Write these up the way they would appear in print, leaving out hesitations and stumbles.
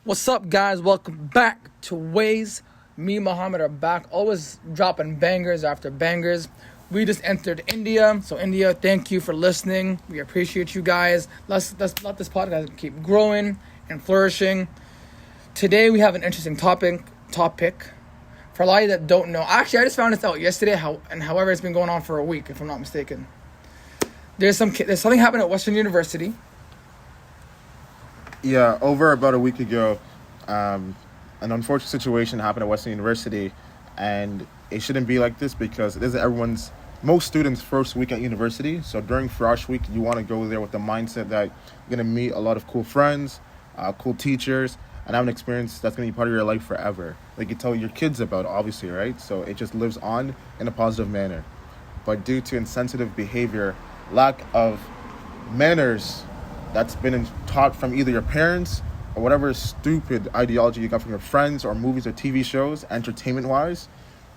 What's up, guys? Welcome back to Ways. Me, Muhammad, are back. Always dropping bangers after bangers. We just entered India. So, India, thank you for listening. We appreciate you guys. Let's let this podcast keep growing and flourishing. Today, we have an interesting topic. For a lot of you that don't know, actually, I just found this out yesterday, however, it's been going on for a week, if I'm not mistaken. There's something happened at Western University. Yeah, over about a week ago, an unfortunate situation happened at Western University, and it shouldn't be like this because it isn't most students' first week at university. So during Fresh Week, you want to go there with the mindset that you're going to meet a lot of cool friends, cool teachers, and have an experience that's going to be part of your life forever. Like you tell your kids about, obviously, right? So it just lives on in a positive manner. But due to insensitive behavior, lack of manners, that's been taught from either your parents or whatever stupid ideology you got from your friends or movies or TV shows, entertainment-wise.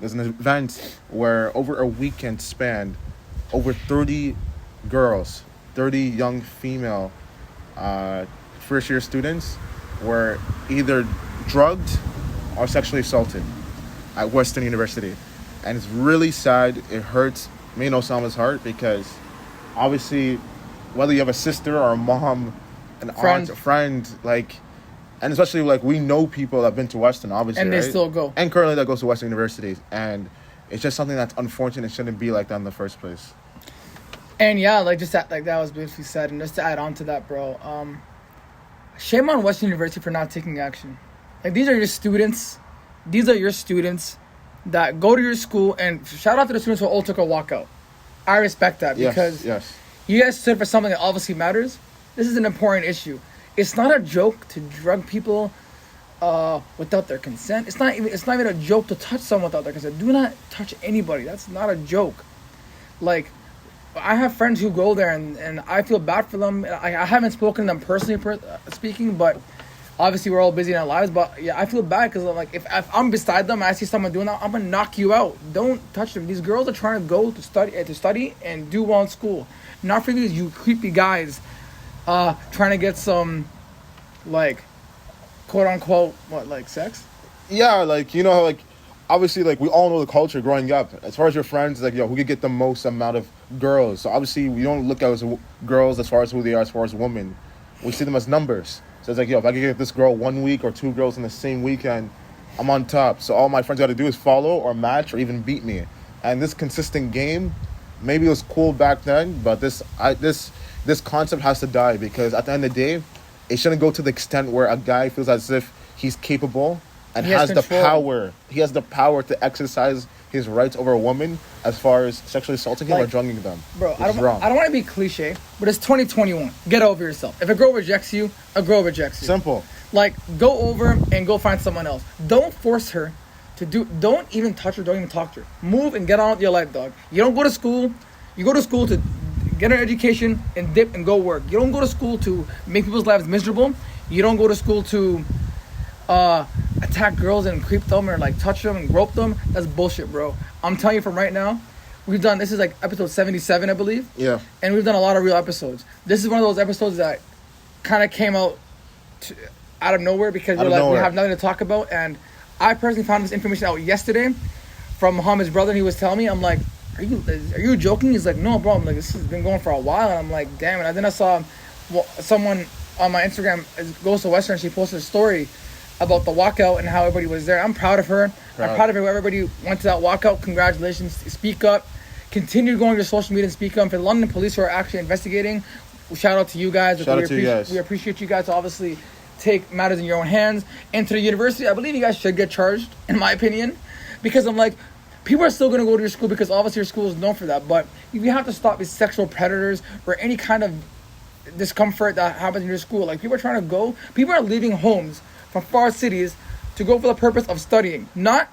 There's an event where over a weekend span, over 30 girls, 30 young female first-year students were either drugged or sexually assaulted at Western University. And it's really sad. It hurts me and Osama's heart because obviously whether you have a sister or a mom, an aunt, a friend, and especially we know people that have been to Western, obviously, and they right? still go. And currently that goes to Western University, and it's just something that's unfortunate. It shouldn't be like that in the first place. And yeah, that was beautifully said. And just to add on to that, bro, shame on Western University for not taking action. These are your students. These are your students that go to your school, and shout out to the students who all took a walkout. I respect that because you guys stood for something that obviously matters. This is an important issue. It's not a joke to drug people without their consent. It's not even a joke to touch someone without their consent. Do not touch anybody. That's not a joke. I have friends who go there, and I feel bad for them. I haven't spoken to them personally speaking, but obviously we're all busy in our lives. But yeah, I feel bad because if I'm beside them and I see someone doing that, I'm gonna knock you out. Don't touch them. These girls are trying to go to study and do well in school. Not for you creepy guys trying to get some quote unquote sex. Yeah, obviously we all know the culture growing up. As far as your friends, who could get the most amount of girls. So obviously we don't look at girls as far as who they are as far as women. We see them as numbers. So it's if I could get this girl 1 week or 2 girls in the same weekend, I'm on top. So all my friends got to do is follow or match or even beat me. And this consistent game, maybe it was cool back then, but this concept has to die because at the end of the day, it shouldn't go to the extent where a guy feels as if he's capable and has the power. He has the power to exercise his rights over a woman as far as sexually assaulting him or drugging them. Bro, I don't want to be cliche, but it's 2021. Get over yourself. If a girl rejects you, a girl rejects you. Simple. Go over and go find someone else. Don't force her don't even touch her, don't even talk to her. Move and get on with your life, dog. You don't go to school. You go to school to get an education and dip and go work. You don't go to school to make people's lives miserable. You don't go to school to attack girls and creep them or touch them and grope them. That's bullshit, bro. I'm telling you from right now, this is episode 77, I believe. Yeah. And we've done a lot of real episodes. This is one of those episodes that kind of came out out of nowhere because we have nothing to talk about. And I personally found this information out yesterday from Muhammad's brother, and he was telling me, I'm like, are you joking? He's like, no, bro. I'm like, this has been going for a while. And I'm like, damn it. And then I saw someone on my Instagram goes to Western. She posted a story about the walkout and how everybody was there. I'm proud of her. I'm proud of her. Everybody went to that walkout. Congratulations. Speak up. Continue going to social media and speak up. For the London police who are actually investigating, shout out to you guys. We appreciate you guys to obviously take matters in your own hands. And to the university, I believe you guys should get charged, in my opinion. Because I'm like, people are still going to go to your school because obviously your school is known for that. But you have to stop these sexual predators or any kind of discomfort that happens in your school. People are trying to go. People are leaving homes from far cities to go for the purpose of studying. Not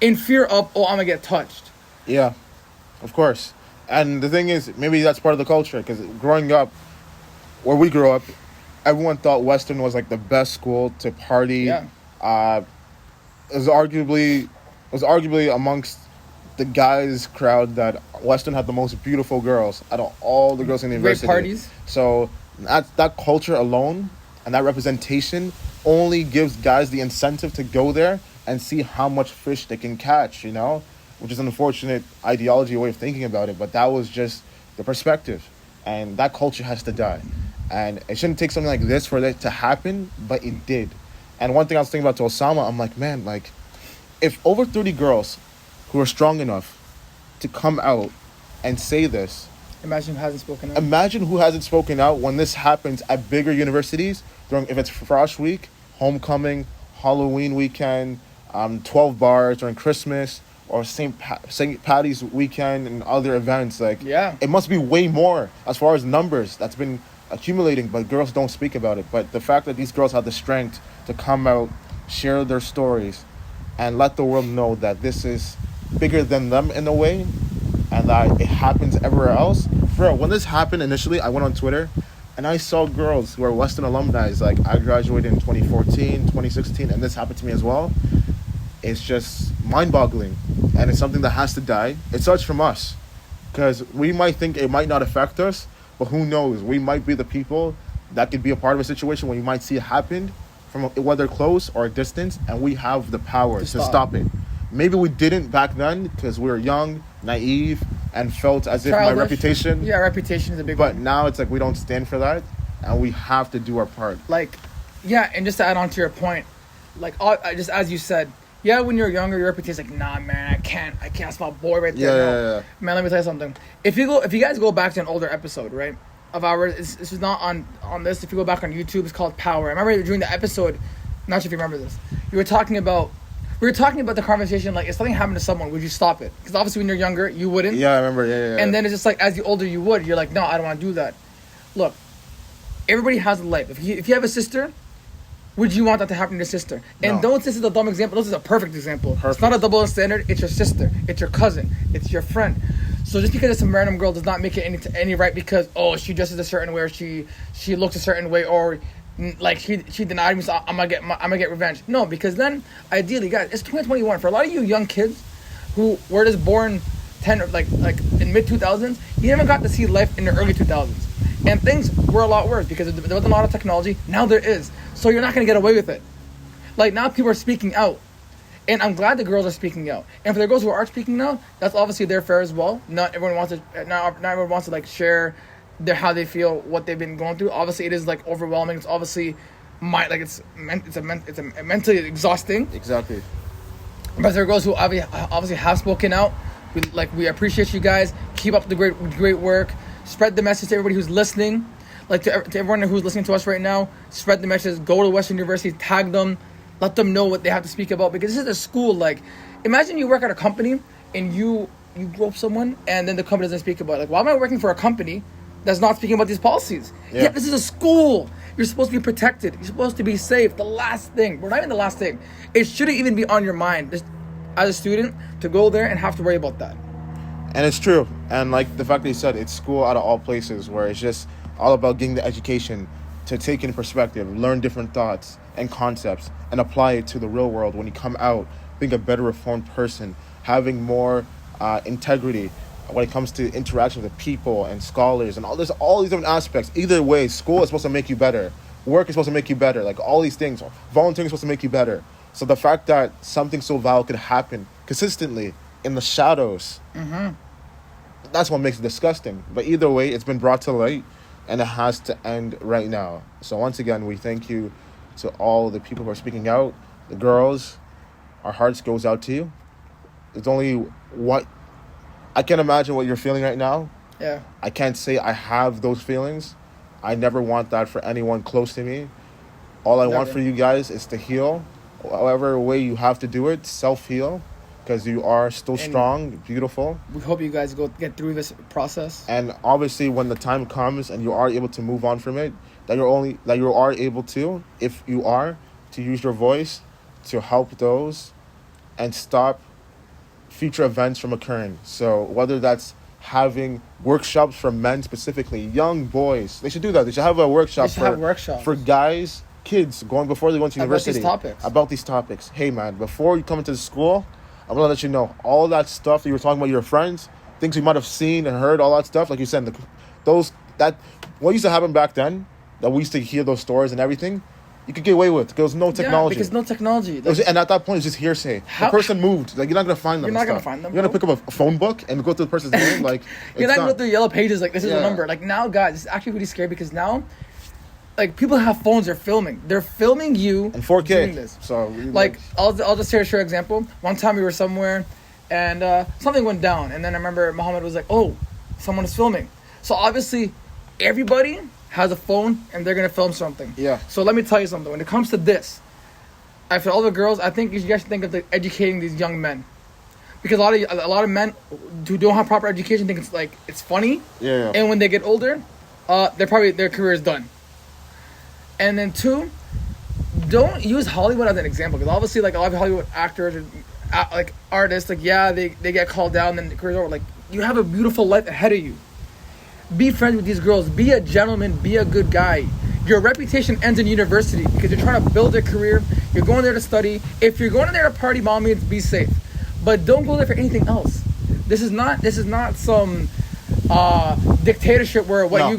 in fear of, I'm going to get touched. Yeah, of course. And the thing is, maybe that's part of the culture. Because growing up, where we grew up, everyone thought Western was the best school to party. Yeah. It was arguably amongst the guys crowd that Western had the most beautiful girls out of all the girls in the university. Great parties. So that culture alone and that representation only gives guys the incentive to go there and see how much fish they can catch, you know, which is an unfortunate ideology way of thinking about it. But that was just the perspective, and that culture has to die. And it shouldn't take something like this for it to happen, but it did. And one thing I was thinking about to Osama, I'm like, man, like, if over 30 girls who are strong enough to come out and say this, imagine who hasn't spoken out. Imagine who hasn't spoken out when this happens at bigger universities during, if it's Frosh Week, Homecoming, Halloween weekend, 12 bars during Christmas, or St. Patty's weekend and other events. Like, yeah, it must be way more as far as numbers that's been accumulating, but girls don't speak about it. But the fact that these girls have the strength to come out, share their stories, and let the world know that this is bigger than them in a way, and that it happens everywhere else. Bro, when this happened initially, I went on Twitter and I saw girls who are Western alumni. Like, I graduated in 2014, 2016, and this happened to me as well. It's just mind-boggling, and it's something that has to die. It starts from us, because we might think it might not affect us, but who knows? We might be the people that could be a part of a situation where you might see it happen from whether close or a distance, and we have the power to stop it. Maybe we didn't back then because we were young, naive, and felt as if my reputation... Yeah, reputation is a big one. But one. now it's like we don't stand for that, and we have to do our part. Like, yeah, and just to add on to your point, like, just as you said, yeah, when you're younger, your reputation is like, nah, man, I can't, that's my boy right there. Yeah. Man, let me tell you something. If you guys go back to an older episode, right, of ours, this is not on this. If you go back on YouTube, it's called Power. I remember during the episode, not sure if you remember this, we were talking about the conversation, like, if something happened to someone, would you stop it? Because obviously when you're younger, you wouldn't. Yeah, I remember, yeah. And then it's just like, as you older, you would. You're like, no, I don't want to do that. Look, everybody has a life. If you have a sister, would you want that to happen to your sister? And No. don't say this is a dumb example. This is a perfect example. It's not a double standard. It's your sister. It's your cousin. It's your friend. So just because it's a random girl does not make it any right because, oh, she dresses a certain way, or she looks a certain way, or like she denied me, so I'm gonna get revenge. No, because then ideally, guys, it's 2021. For a lot of you young kids who were just born like in mid 2000s, you never got to see life in the early 2000s, and things were a lot worse because there wasn't a lot of technology. Now there is, so you're not gonna get away with it. Like, now people are speaking out, and I'm glad the girls are speaking out. And for the girls who are speaking out, that's obviously their fair as well. Not everyone wants to like share how they feel, what they've been going through. Obviously, it is like overwhelming. It's obviously it's mentally exhausting. Exactly. But there are girls who obviously have spoken out. We appreciate you guys. Keep up the great work. Spread the message to everybody who's listening. Like, to everyone who's listening to us right now, spread the message. Go to Western University, tag them, let them know what they have to speak about. Because this is a school. Like, imagine you work at a company and you grow up someone, and then the company doesn't speak about it. Like, why am I working for a company that's not speaking about these policies? Yeah, this is a school. You're supposed to be protected. You're supposed to be safe. The last thing. We're not even the last thing. It shouldn't even be on your mind as a student to go there and have to worry about that. And it's true. And like the fact that you said, it's school out of all places, where it's just all about getting the education to take in perspective, learn different thoughts and concepts, and apply it to the real world when you come out, being a better reformed person, having more integrity when it comes to interaction with people and scholars and all these different aspects. Either way, school is supposed to make you better. Work is supposed to make you better. Like, all these things. Volunteering is supposed to make you better. So the fact that something so vile could happen consistently in the shadows, that's what makes it disgusting. But either way, it's been brought to light, and it has to end right now. So once again, we thank you to all the people who are speaking out. The girls, our hearts goes out to you. It's only I can't imagine what you're feeling right now. Yeah. I can't say I have those feelings. I never want that for anyone close to me. All I want for you guys is to heal. However way you have to do it, self-heal, because you are still strong, beautiful. We hope you guys get through this process. And obviously, when the time comes and you are able to move on from it, that you are able to, if you are, to use your voice to help those and stop future events from occurring. So whether that's having workshops for men specifically, young boys, they should do that. They should have a workshop for guys, kids before they go into university about these topics. Hey man, before you come into the school, I'm gonna let you know all that stuff that you were talking about, your friends, things you might have seen and heard, all that stuff. Like you said, what used to happen back then, that we used to hear those stories and everything, you could get away with. There was no technology. Yeah, because no technology. And at that point, it's just hearsay. The person moved. Like, you're not gonna find them. You're not gonna find them. You're gonna pick up a phone book and go through the person's name. Like, you're not gonna go through Yellow Pages. Like, this is the number. Like, now, guys, it's actually really scary because now, like, people have phones. They're filming. They're filming you in 4K. Doing this. So, like, I'll just share an example. One time we were somewhere, and something went down, and then I remember Muhammad was like, "Oh, someone is filming." So obviously, everybody has a phone and they're gonna film something. Yeah. So let me tell you something. When it comes to this, after all the girls, I think you guys should think of educating these young men, because a lot of men who don't have proper education think it's funny. Yeah. And when they get older, their career is done. And then 2, don't use Hollywood as an example, because obviously like a lot of Hollywood actors or like artists, like they get called down and the career's over. Like, you have a beautiful life ahead of you. Be friends with these girls. Be a gentleman. Be a good guy. Your reputation ends in university because you're trying to build a career. You're going there to study. If you're going there to party, by all means, be safe. But don't go there for anything else. This is not some dictatorship where what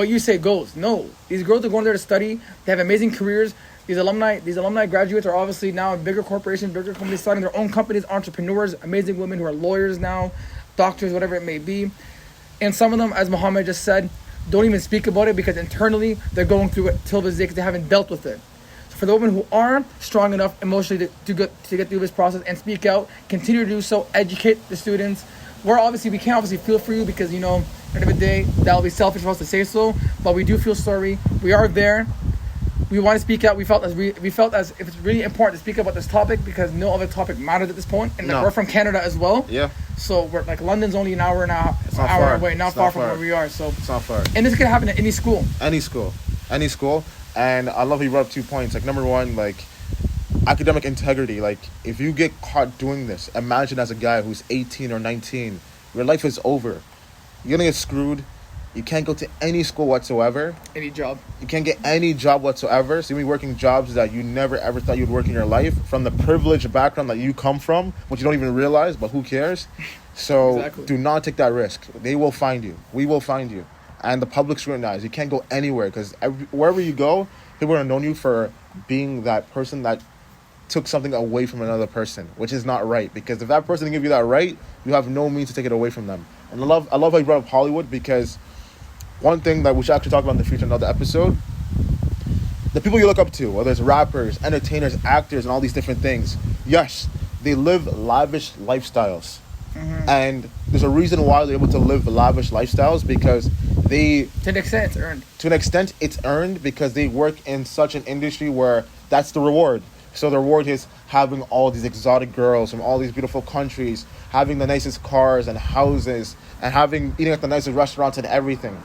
you say goes. No, these girls are going there to study. They have amazing careers. These alumni graduates are obviously now in bigger corporations, bigger companies, starting their own companies, entrepreneurs, amazing women who are lawyers now, doctors, whatever it may be. And some of them, as Muhammad just said, don't even speak about it because internally they're going through it till this day because they haven't dealt with it. So for the women who are strong enough emotionally to get through this process and speak out, continue to do so, educate the students. We can't obviously feel for you because, at the end of the day, that'll be selfish for us to say so, but we do feel sorry. We are there. We want to speak out. We felt as if it's really important to speak about this topic because no other topic matters at this point. And we're from Canada as well. Yeah. So we're like London's only an hour away, not far from where we are. So it's not far. And this could happen at any school. Any school. And I love you brought up 2 points. Like, number 1, like academic integrity. Like, if you get caught doing this, imagine as a guy who's 18 or 19, your life is over. You're gonna get screwed. You can't go to any school whatsoever. Any job. You can't get any job whatsoever. So you'll be working jobs that you never ever thought you'd work in your life from the privileged background that you come from, which you don't even realize, but who cares? So exactly. Do not take that risk. They will find you. We will find you. And the public scrutinize. You can't go anywhere because wherever you go, people are going to know you for being that person that took something away from another person, which is not right. Because if that person didn't give you that right, you have no means to take it away from them. And I love how you brought up Hollywood because one thing that we should actually talk about in the future, another episode, the people you look up to, whether it's rappers, entertainers, actors, and all these different things, yes, they live lavish lifestyles. Mm-hmm. And there's a reason why they're able to live lavish lifestyles because they... To an extent, it's earned. To an extent, it's earned because they work in such an industry where that's the reward. So the reward is having all these exotic girls from all these beautiful countries, having the nicest cars and houses, and eating at the nicest restaurants and everything.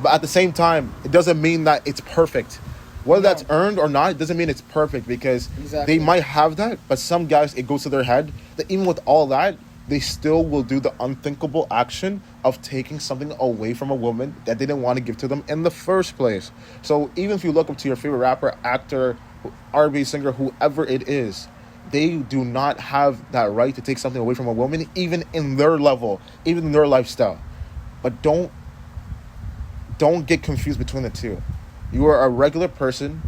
But at the same time, it doesn't mean that it's perfect. Whether that's earned or not, it doesn't mean it's perfect because they might have that, but some guys, it goes to their head that even with all that, they still will do the unthinkable action of taking something away from a woman that they didn't want to give to them in the first place. So even if you look up to your favorite rapper, actor, R&B singer, whoever it is, they do not have that right to take something away from a woman, even in their level, even in their lifestyle. But don't get confused between the two. You are a regular person,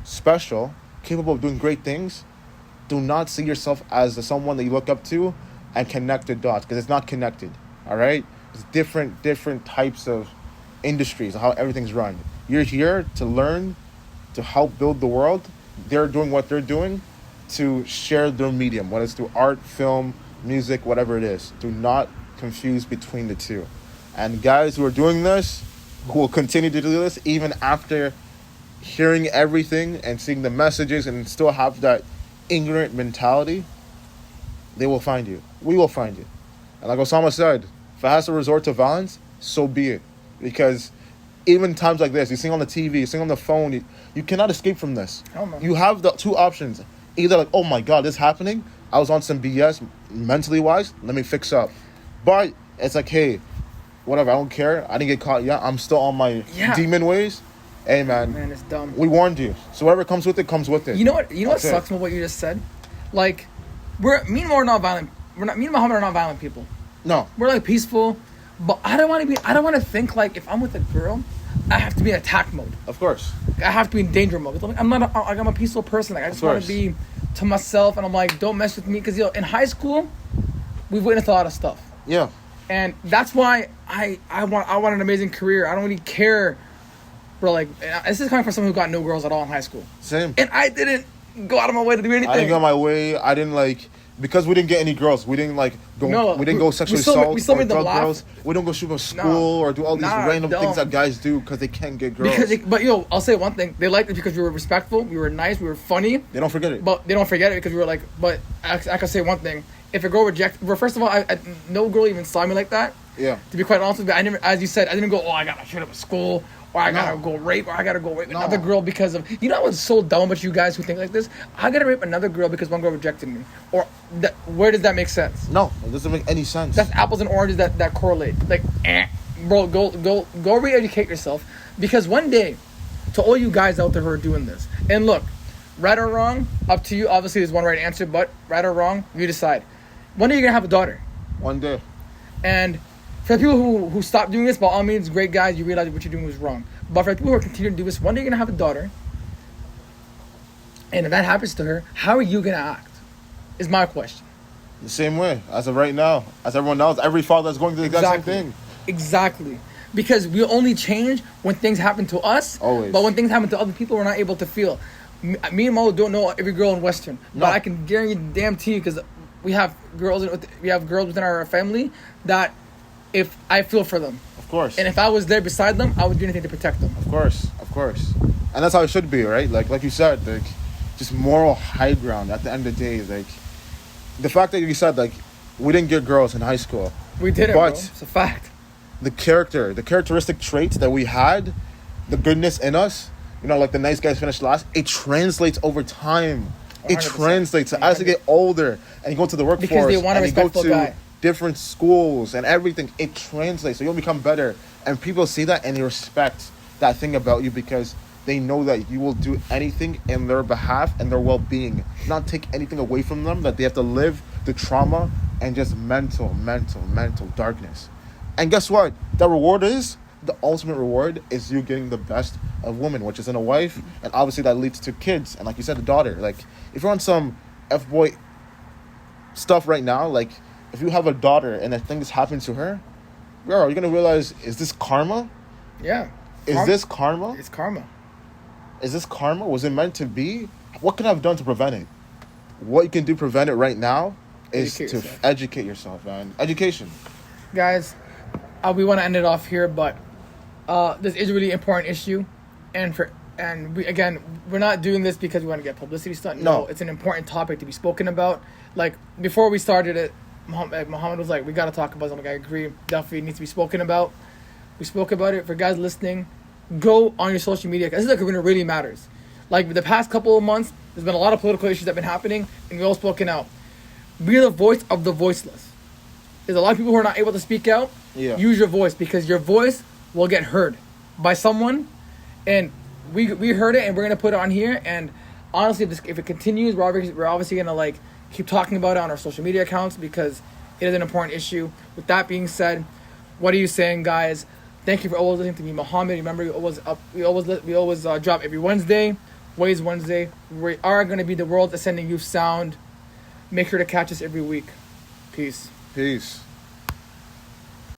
special, capable of doing great things. Do not see yourself as someone that you look up to and connect the dots, because it's not connected, all right? It's different types of industries, how everything's run. You're here to learn, to help build the world. They're doing what they're doing to share their medium, whether it's through art, film, music, whatever it is. Do not confuse between the two. And guys who are doing this, who will continue to do this even after hearing everything and seeing the messages and still have that ignorant mentality, they will find you. We will find you. And like Osama said, if it has to resort to violence, so be it. Because even times like this, you see on the TV, you see on the phone, you cannot escape from this. You have the 2 options. Either like, oh my God, this is happening. I was on some BS mentally wise. Let me fix up. But it's like, hey, whatever, I don't care. I didn't get caught yet. I'm still on my demon ways. Hey, man. Man, it's dumb. We warned you. So whatever comes with it, comes with it. You know what sucks about what you just said? Like, me and Muhammad are not violent people. No. We're like peaceful. But I don't want to think like if I'm with a girl, I have to be in attack mode. Of course. I have to be in danger mode. I'm a peaceful person. Like, I just want to be to myself, and I'm like, don't mess with me. Because, in high school, we've witnessed a lot of stuff. Yeah. And that's why I want an amazing career. I don't really care, bro. Like, this is coming from someone who got no girls at all in high school. Same. And I didn't go out of my way to do anything. I didn't go my way. I didn't because we didn't get any girls. We didn't go. No, we didn't go sexually assault or drug girls. We don't go shoot up school or do all these random things that guys do because they can't get girls. But I'll say one thing: they liked it because we were respectful, we were nice, we were funny. They don't forget it. But they don't forget it because we were like. But I can say one thing: if a girl first of all, no girl even saw me like that. Yeah. To be quite honest with you, I never, as you said, I didn't go. Oh, I gotta shoot up a school. Or I gotta go rape another girl because of... You know what's so dumb about you guys who think like this? I gotta rape another girl because one girl rejected me. Or where does that make sense? No, it doesn't make any sense. That's apples and oranges that correlate. Like, bro, go re-educate yourself. Because one day, to all you guys out there who are doing this, and look, right or wrong, up to you. Obviously, there's one right answer, but right or wrong, you decide. One day you're gonna have a daughter. One day. And... for the people who stop doing this, by all means, great guys, you realize what you're doing was wrong. But for the people who are continuing to do this, one day you're going to have a daughter. And if that happens to her, how are you going to act? Is my question. The same way, as of right now. As everyone knows, every father is going through the exact same thing. Exactly. Because we only change when things happen to us. Always. But when things happen to other people, we're not able to feel. Me and Mo don't know every girl in Western. No. But I can guarantee you, because we have girls within our family that... if I feel for them. Of course. And if I was there beside them, I would do anything to protect them. Of course. And that's how it should be, right? Like you said, just moral high ground at the end of the day. The fact that you said, we didn't get girls in high school. We didn't, bro. It's a fact. The characteristic traits that we had, the goodness in us, like the nice guys finished last, it translates over time. 100%. It translates. As you get older and you go to the workforce. Because they want a respectful guy. Different schools and everything, it translates, so you'll become better, and people see that and they respect that thing about you because they know that you will do anything in their behalf and their well-being, not take anything away from them, that they have to live the trauma and just mental darkness. And guess what? The ultimate reward is you getting the best of women, which is in a wife, and obviously that leads to kids, and like you said, the daughter. If you're on some F-boy stuff right now, if you have a daughter and a thing that's happened to her, girl, you're going to realize, is this karma? Yeah. Is this karma? It's karma. Is this karma? Was it meant to be? What can I have done to prevent it? What you can do to prevent it right now is to educate yourself, man. Education. Guys, we want to end it off here, but this is a really important issue. We're not doing this because we want to get publicity stunt. No, it's an important topic to be spoken about. Before we started it, Muhammad was like, we got to talk about something. I agree. Definitely needs to be spoken about. We spoke about it. For guys listening, go on your social media. This is when it really matters. The past couple of months, there's been a lot of political issues that have been happening, and we've all spoken out. Be the voice of the voiceless. There's a lot of people who are not able to speak out. Yeah. Use your voice, because your voice will get heard by someone. And we heard it, and we're going to put it on here. And honestly, if it continues, we're obviously going to keep talking about it on our social media accounts because it is an important issue. With that being said, what are you saying, guys? Thank you for always listening to me, Muhammad. Remember, we always drop every Wednesday. Ways Wednesday. We are going to be the world's ascending youth sound. Make sure to catch us every week. Peace.